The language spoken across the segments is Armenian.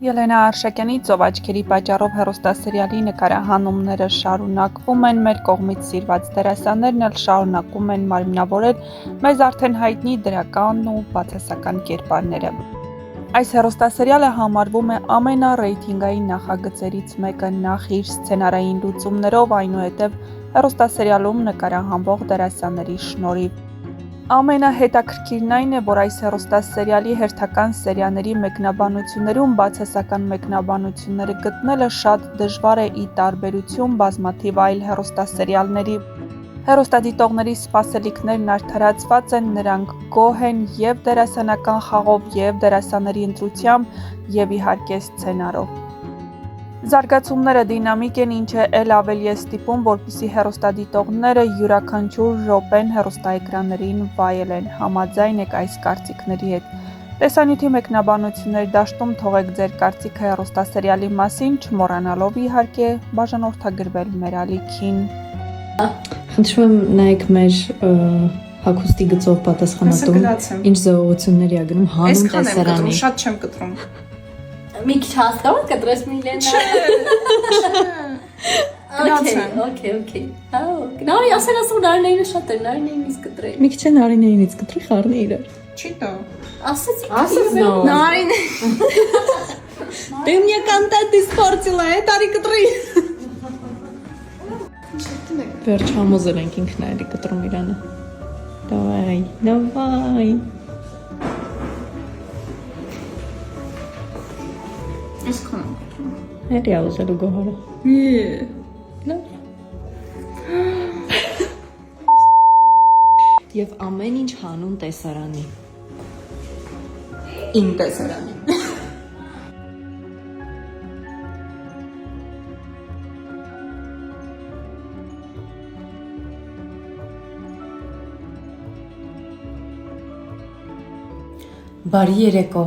Ելենա Արշակյանի «Ծով աչքերի» պատճառով հեռուստասերիալի նկարահանումները շարունակվում են, մեր կողմից սիրված դերասաններն էլ շարունակում են մարմնավորել մեզ արդեն հայտնի դրական ու բացասական կերպարները։ Այս հեռուստասերիալը համարվում է ամենառեյթինգային նախագծերից մեկը նախ իր սցենարային լուծումներով, այնուհետև հեռուստասերիալում նկարահանվող դերասանների շնորհիվ։ Ամենահետաքրքիրն այն է, որ այս հեռուստասերիալի հերթական սերիաների մեկնաբանություններում բացասական մեկնաբանությունները գտնելը շատ դժվար է ի տարբերություն բազմաթիվ այլ հեռուստասերիալների։ Հեռուստադիտողների սպասելիքներն արդարացված են, նրանք գոհ են և դերասանական խաղով, և դերասանների ընտրությամբ, և իհարկե սցենարով։ Զարգացումները դինամիկ են, ինչը էլ ավելի է ստիպում, որպեսզի հեռուստադիտողները յուրաքանչյուր րոպեն հեռուստաէկրաններին վայելեն։ Համաձայն եք այս կարծիքների հետ։ Տեսանյութի մեկնաբանությունների դաշտում թողեք ձեր կարծիքը հեռուստասերիալի մասին, չմոռանալով իհարկե բաժանորդագրվել մեր ալիքին։ Խնդրում եմ նայեք մեր հագուստի գծով պատասխանատուն, ինչ զողողությունների ա գնում հանուն տեսարանի։ Շատ չեմ կտրում։ Մի քիչ հասկանում կտրես Միլենա։ Okay. Նարի ասում նարինեինը շատ էր, նարինեինից կտրեի։ Մի քիչ է նարինեինից կտրի խառնի իրար։ Չի տա։ Ասես նարին։ Ты мне контент испортила, տարի կտրի։ Վերջ համոզել ենք ինքն այլի կտրում իրանը։ Давай. Այսքան։ Էլի ուզելու գոհարը։ Եվ ամեն ինչ հանուն տեսարանի։ Իմ տեսարանի։ Բարի երեկո։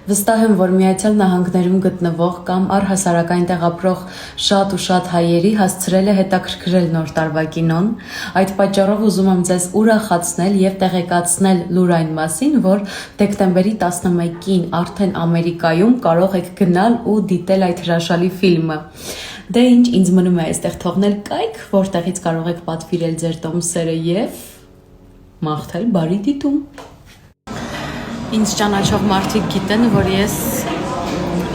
Վստահ եմ, որ Միացյալ Նահանգներում գտնվող կամ առհասարակ այնտեղ ապրող շատ ու շատ հայերի հասցրել է հետաքրքրել նոր տարվա կինոն։ Այդ պատճառով ուզում եմ ձեզ ուրախացնել եւ տեղեկացնել լուր այն մասին, որ դեկտեմբերի 11-ին արդեն Ամերիկայում կարող եք գնալ ու դիտել այդ հրաշալի ֆիլմը։ Դե ինչ, ինձ մնում է այստեղ թողնել կայք, որտեղից կարող եք պատվիրել ձեր տոմսերը եւ մաղթել բարի դիտում։ Ինձ ճանաչող մարդիկ գիտեն, որ ես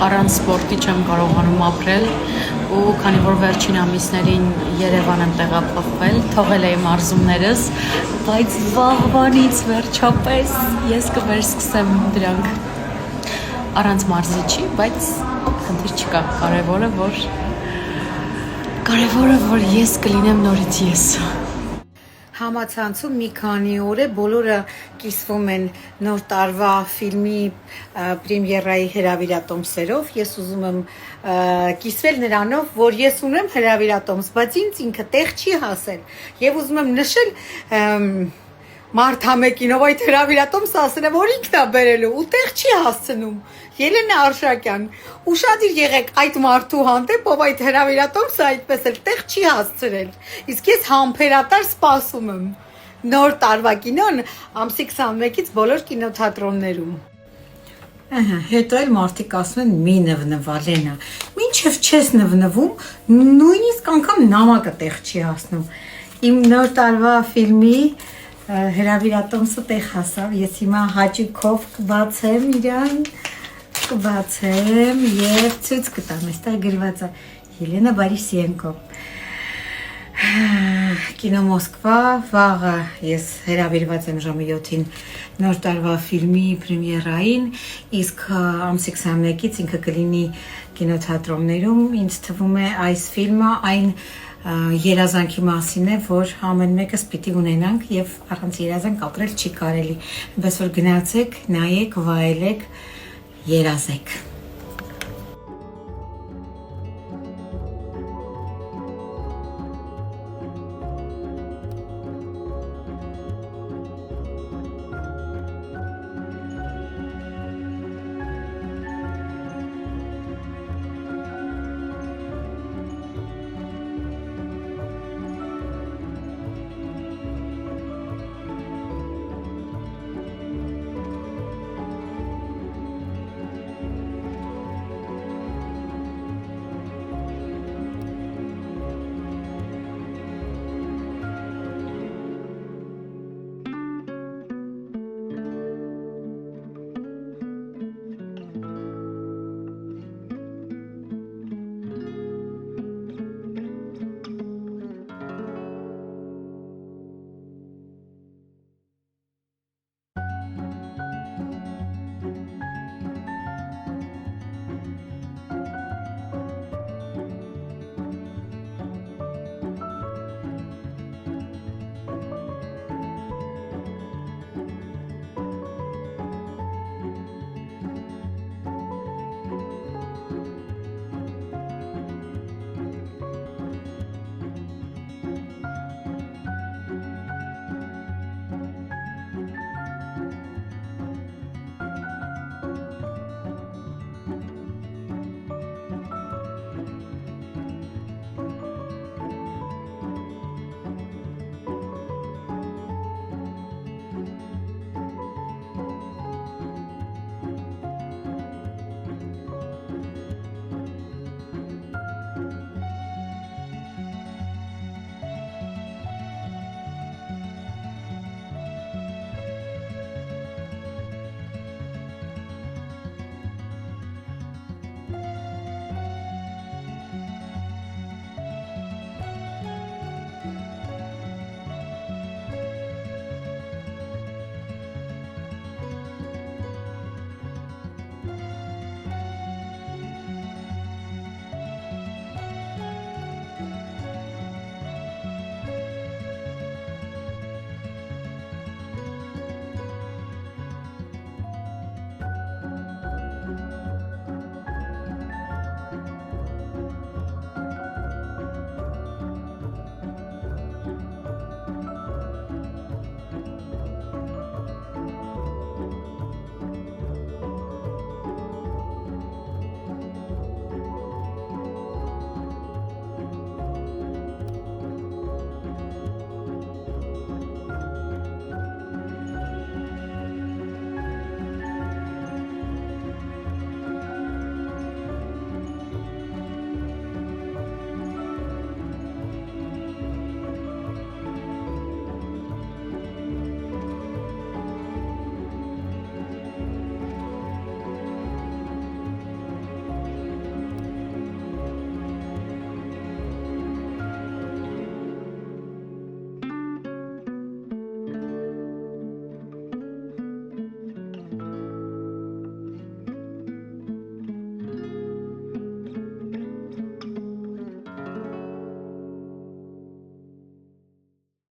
առանց սպորտի չեմ կարողանում ապրել ու քանի որ վերջին ամիսներին Երևան եմ տեղափոխվել, թողել էի մարզումներս, բայց վաղվանից վերջապես ես կվերսկսեմ դրանք։ Առանց մարզի չի, բայց խնդիր չկա, կարևորը որ ես կլինեմ նորից ես։ Համացանցում մի քանի օր է բոլորը կիսվում են նոր տարվա ֆիլմի պրեմիերայի հրավիրատոմսերով։ Ես ուզում եմ կիսվել նրանով, որ ես ունեմ հրավիրատոմս, բայց ինքը տեղ չի հասել։ Եվ ուզում եմ նշել Մարդամեկինով այդ հրավիրատոմսը ասել է, որ ինքն է բերելու ու տեղ չի հասցնում։ Ելենա Արշակյան, ուշադիր եղեք այդ մարդու հանդեպ, ով այդ հրավիրատոմսը այդպես էլ տեղ չի հասցրել։ Իսկ ես համբերատար սպասում եմ։ Նոր տարվա կինոն ամսի 21-ից բոլոր կինոթատրոններում։ Հետո էլ մարդիկ ասում են մի նվնվա Լենա։ Մինչև չես նվնվում, նույնիսկ անգամ նամակը տեղ չի հասնում։ Իմ նոր տարվա ֆիլմի հրավիրատոմսը տեղ հասավ, ես հիմա հաճույքով կբացեմ իրան, և ցույց կտամ, այստեղ գրված է Ելենա Բարիսենկո։ Կինո Մոսկվա, վաղը ես հրավիրված եմ ժամը 7-ին նոր տարվա ֆիլմի պրեմիերային, իսկ ամսի 21-ից ինքը կլինի կինոթատրոններում, ինձ թվում է այս ֆիլմը այն երազանքի մասին է, որ ամեն մեկս պիտի ունենանք և առանց երազանք ապրել չի կարելի, այնպես որ գնացեք, նայեք, վայելեք, երազեք։